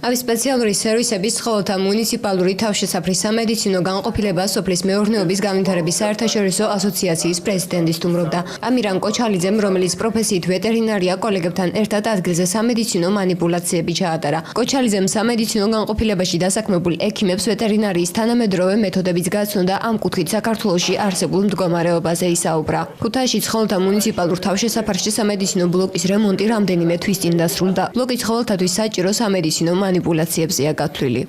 Avis სპეციალური სერვისების ცხოველთა მუნიციპალური თავშესაფრის სამედიცინო განყოფილება სოფლის მეურნეობის განვითარების საერთაშორისო ასოციაციის პრეზიდენტი სტუმრობდა. ამირან კოჩალიძემ, რომელიც პროფესიით ვეტერინარია, კოლეგებთან ერთად ადგილზე სამედიცინო манипуляციები ჩაატარა. კოჩალიძემ სამედიცინო განყოფილებაში დასაქმებულ ექიმებს ვეტერინარიის თანამედროვე მეთოდებიც გაცნო და ამ კუთხით საქართველოში არსებულ მდგომარეობაზე ისაუბრა. ქუთაისში ცხოველთა მუნიციპალურ თავშესაფარში სამედიცინო ბლოკის რემონტი რამდენიმე თვის წინ დასრულდა. ბლოკი ცხოველთათვის საჭირო სამედიცინო манипуляციებზეა გათვლილი.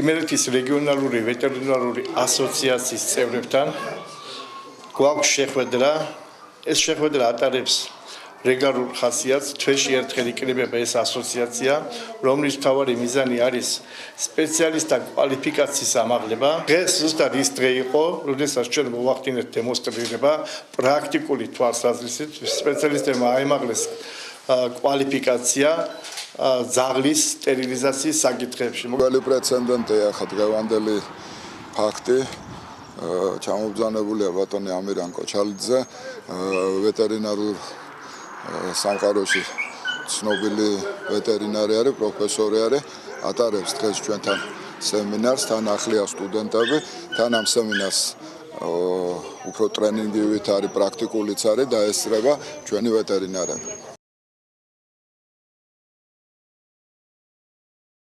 იმერეთის რეგიონალური ვეტერინარული ასოციაციის წევრებთან გვაქვს შეხვედრა. ეს შეხვედრა ატარებს რეგულარულ ხასიათს. თვეში ერთხელ იკრიბება ეს ასოციაცია, რომლის მთავარი მიზანი არის სპეციალისტთა კვალიფიკაციის ამაღლება. დღეს ზუსტად ის დღე იყო, როდესაც ჩვენ მოვახდინეთ დემონსტრირება პრაქტიკული თვალსაზრისით სპეციალისტებმა აიმაღლეს კვალიფიკაცია ძაღლის სტერილიზაციის საკითხებში. Μεγάλη პრეცედენტია ხა დღევანდელი ფაქტი. ჩამობრძანებულია ბატონი ამირან კოჩალიძე, ვეტერინარულ სამყაროში ცნობილი ვეტერინარი არის, პროფესორი არის, ატარებს დღეს ჩვენთან სემინარს, თან ახლია სტუდენტები, თან ამ სემინარს უფრო ტრენინგივით არის, პრაქტიკულიც არის და ესწრება ჩვენი ვეტერინარები.